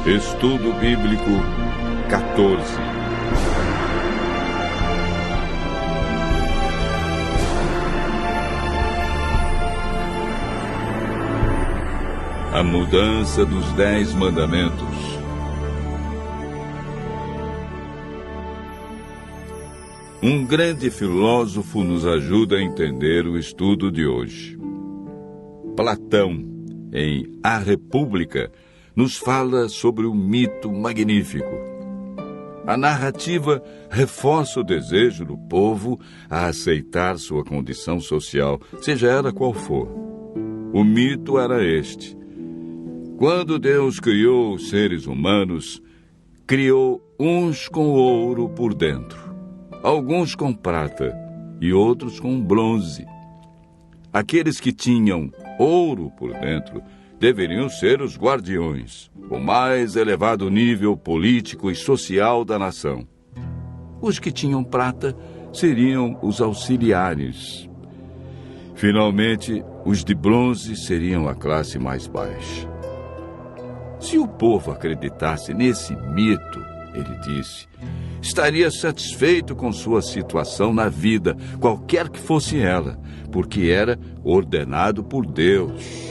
Estudo Bíblico 14. A mudança dos 10 mandamentos. Um grande filósofo nos ajuda a entender o estudo de hoje. Platão, em A República, nos fala sobre um mito magnífico. A narrativa reforça o desejo do povo a aceitar sua condição social, seja ela qual for. O mito era este: quando Deus criou os seres humanos, criou uns com ouro por dentro, alguns com prata e outros com bronze. Aqueles que tinham ouro por dentro deveriam ser os guardiões, o mais elevado nível político e social da nação. Os que tinham prata seriam os auxiliares. Finalmente, os de bronze seriam a classe mais baixa. Se o povo acreditasse nesse mito, ele disse, estaria satisfeito com sua situação na vida, qualquer que fosse ela, porque era ordenado por Deus.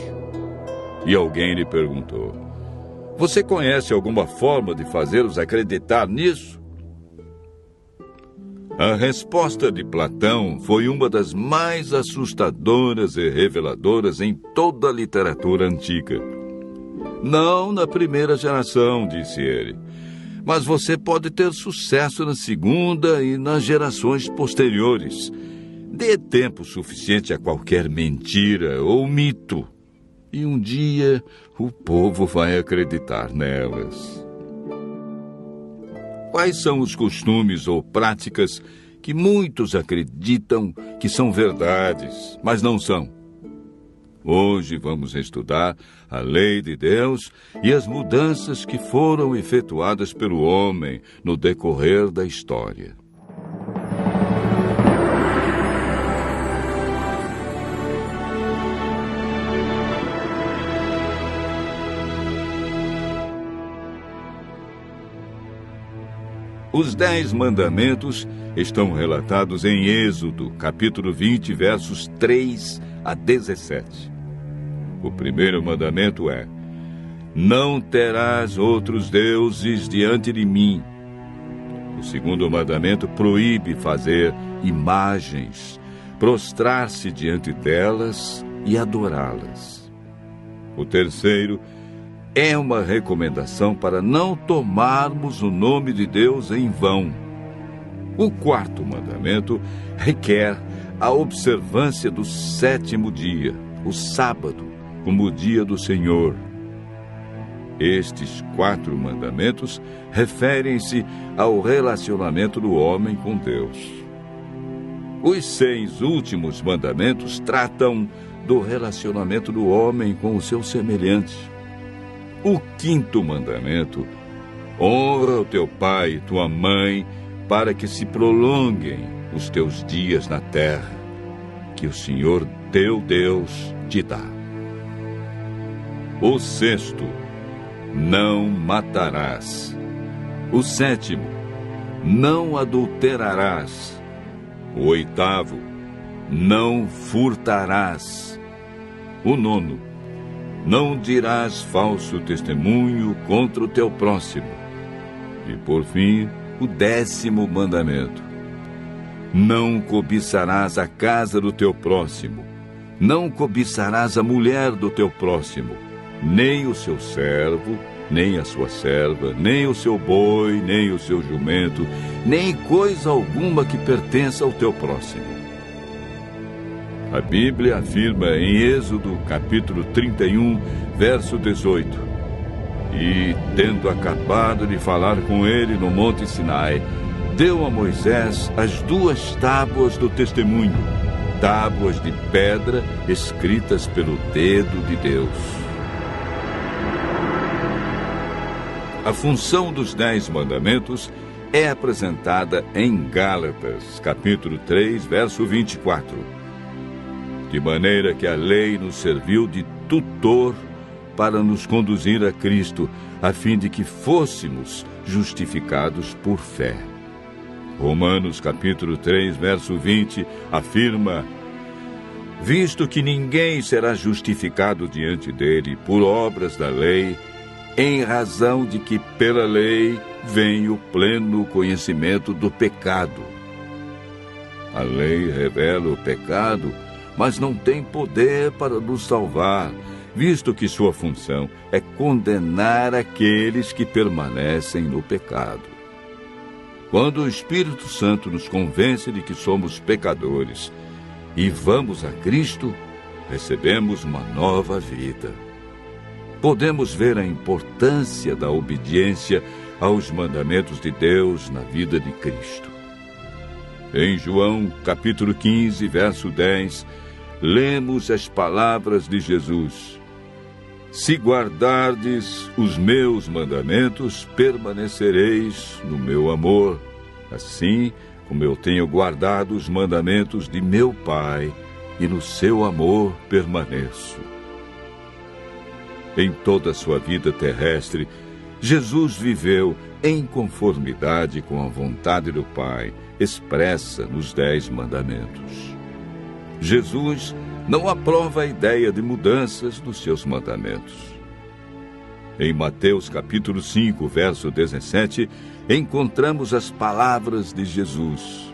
E alguém lhe perguntou: você conhece alguma forma de fazê-los acreditar nisso? A resposta de Platão foi uma das mais assustadoras e reveladoras em toda a literatura antiga. Não na primeira geração, disse ele, mas você pode ter sucesso na segunda e nas gerações posteriores. Dê tempo suficiente a qualquer mentira ou mito, e um dia o povo vai acreditar nelas. Quais são os costumes ou práticas que muitos acreditam que são verdades, mas não são? Hoje vamos estudar a lei de Deus e as mudanças que foram efetuadas pelo homem no decorrer da história. Os 10 mandamentos estão relatados em Êxodo, capítulo 20, versos 3 a 17. O primeiro mandamento é: não terás outros deuses diante de mim. O segundo mandamento proíbe fazer imagens, prostrar-se diante delas e adorá-las. O terceiro é uma recomendação para não tomarmos o nome de Deus em vão. O quarto mandamento requer a observância do 7º dia, o sábado, como o dia do Senhor. Estes 4 mandamentos referem-se ao relacionamento do homem com Deus. Os 6 últimos mandamentos tratam do relacionamento do homem com o seu semelhante. O 5º mandamento: honra o teu pai e tua mãe, para que se prolonguem os teus dias na terra, que o Senhor teu Deus te dá. O 6º: não matarás. O 7º: não adulterarás. O 8º: não furtarás. O 9º: não dirás falso testemunho contra o teu próximo. E, por fim, o 10º mandamento: não cobiçarás a casa do teu próximo, não cobiçarás a mulher do teu próximo, nem o seu servo, nem a sua serva, nem o seu boi, nem o seu jumento, nem coisa alguma que pertença ao teu próximo. A Bíblia afirma em Êxodo, capítulo 31, verso 18: e, tendo acabado de falar com ele no Monte Sinai, deu a Moisés as 2 tábuas do testemunho, tábuas de pedra escritas pelo dedo de Deus. A função dos 10 mandamentos é apresentada em Gálatas, capítulo 3, verso 24. De maneira que a lei nos serviu de tutor para nos conduzir a Cristo, a fim de que fôssemos justificados por fé. Romanos capítulo 3, verso 20, afirma: visto que ninguém será justificado diante dele por obras da lei, em razão de que pela lei vem o pleno conhecimento do pecado. A lei revela o pecado, mas não tem poder para nos salvar, visto que sua função é condenar aqueles que permanecem no pecado. Quando o Espírito Santo nos convence de que somos pecadores e vamos a Cristo, recebemos uma nova vida. Podemos ver a importância da obediência aos mandamentos de Deus na vida de Cristo. Em João, capítulo 15, verso 10, lemos as palavras de Jesus: se guardardes os meus mandamentos, permanecereis no meu amor, assim como eu tenho guardado os mandamentos de meu Pai, e no seu amor permaneço. Em toda a sua vida terrestre, Jesus viveu em conformidade com a vontade do Pai, expressa nos 10 mandamentos. Jesus não aprova a ideia de mudanças dos seus mandamentos. Em Mateus capítulo 5, verso 17, encontramos as palavras de Jesus: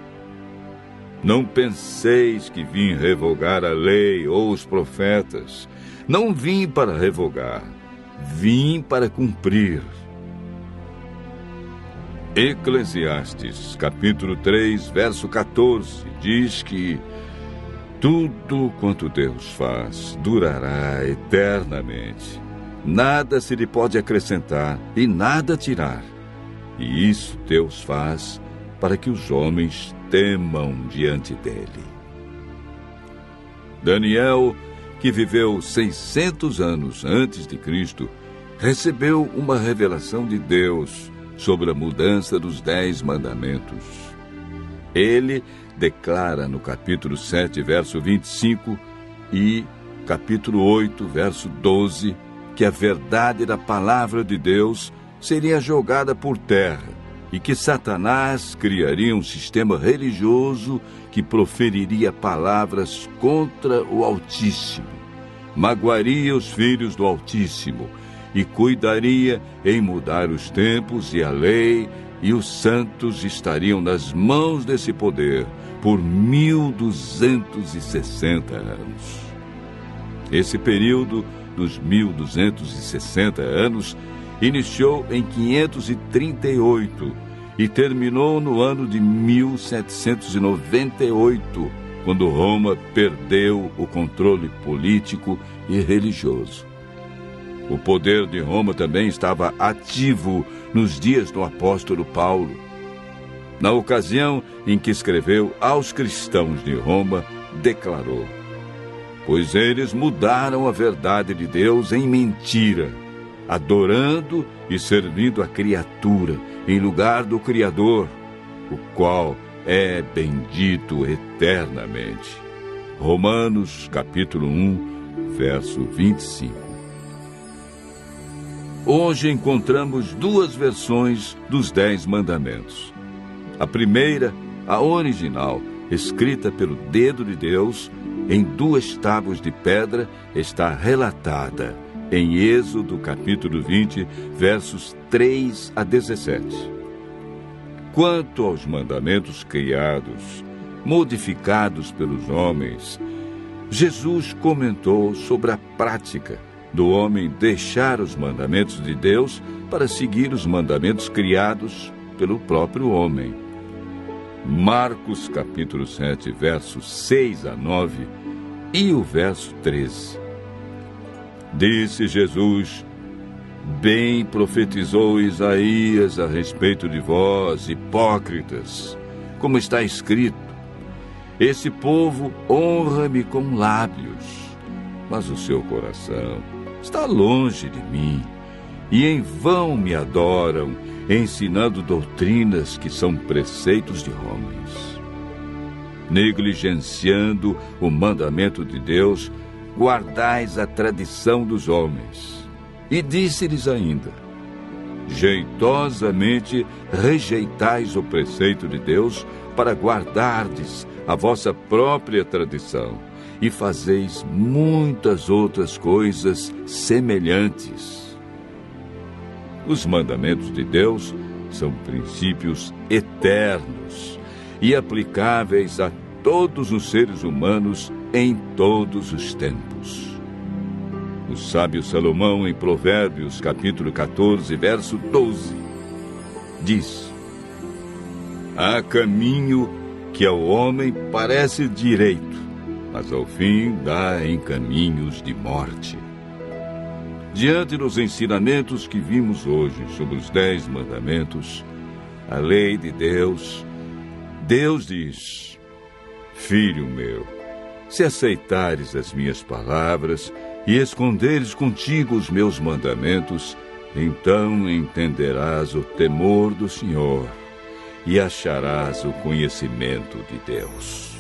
não penseis que vim revogar a lei ou os profetas. Não vim para revogar, vim para cumprir. Eclesiastes, capítulo 3, verso 14, diz que tudo quanto Deus faz durará eternamente. Nada se lhe pode acrescentar e nada tirar. E isso Deus faz para que os homens temam diante dele. Daniel, que viveu 600 anos antes de Cristo, recebeu uma revelação de Deus sobre a mudança dos 10 mandamentos. Ele declara no capítulo 7, verso 25 e capítulo 8, verso 12, que a verdade da palavra de Deus seria jogada por terra e que Satanás criaria um sistema religioso que proferiria palavras contra o Altíssimo, magoaria os filhos do Altíssimo e cuidaria em mudar os tempos e a lei, e os santos estariam nas mãos desse poder por 1260 anos. Esse período dos 1260 anos iniciou em 538 e terminou no ano de 1798, quando Roma perdeu o controle político e religioso. O poder de Roma também estava ativo nos dias do apóstolo Paulo. Na ocasião em que escreveu aos cristãos de Roma, declarou: pois eles mudaram a verdade de Deus em mentira, adorando e servindo a criatura em lugar do Criador, o qual é bendito eternamente. Romanos capítulo 1, verso 25. Hoje encontramos 2 versões dos 10 mandamentos. A primeira, a original, escrita pelo dedo de Deus, em 2 tábuas de pedra, está relatada em Êxodo capítulo 20, versos 3 a 17. Quanto aos mandamentos criados, modificados pelos homens, Jesus comentou sobre a prática do homem deixar os mandamentos de Deus para seguir os mandamentos criados pelo próprio homem. Marcos capítulo 7, versos 6 a 9 e o verso 13. Disse Jesus: bem profetizou Isaías a respeito de vós, hipócritas, como está escrito: esse povo honra-me com lábios, mas o seu coração está longe de mim, e em vão me adoram, ensinando doutrinas que são preceitos de homens. Negligenciando o mandamento de Deus, guardais a tradição dos homens. E disse-lhes ainda: jeitosamente rejeitais o preceito de Deus para guardardes a vossa própria tradição e fazeis muitas outras coisas semelhantes. Os mandamentos de Deus são princípios eternos e aplicáveis a todos os seres humanos em todos os tempos. O sábio Salomão, em Provérbios, capítulo 14, verso 12, diz: há caminho que ao homem parece direito, mas ao fim dá em caminhos de morte. Diante dos ensinamentos que vimos hoje sobre os 10 mandamentos, a lei de Deus, Deus diz: filho meu, se aceitares as minhas palavras e esconderes contigo os meus mandamentos, então entenderás o temor do Senhor e acharás o conhecimento de Deus.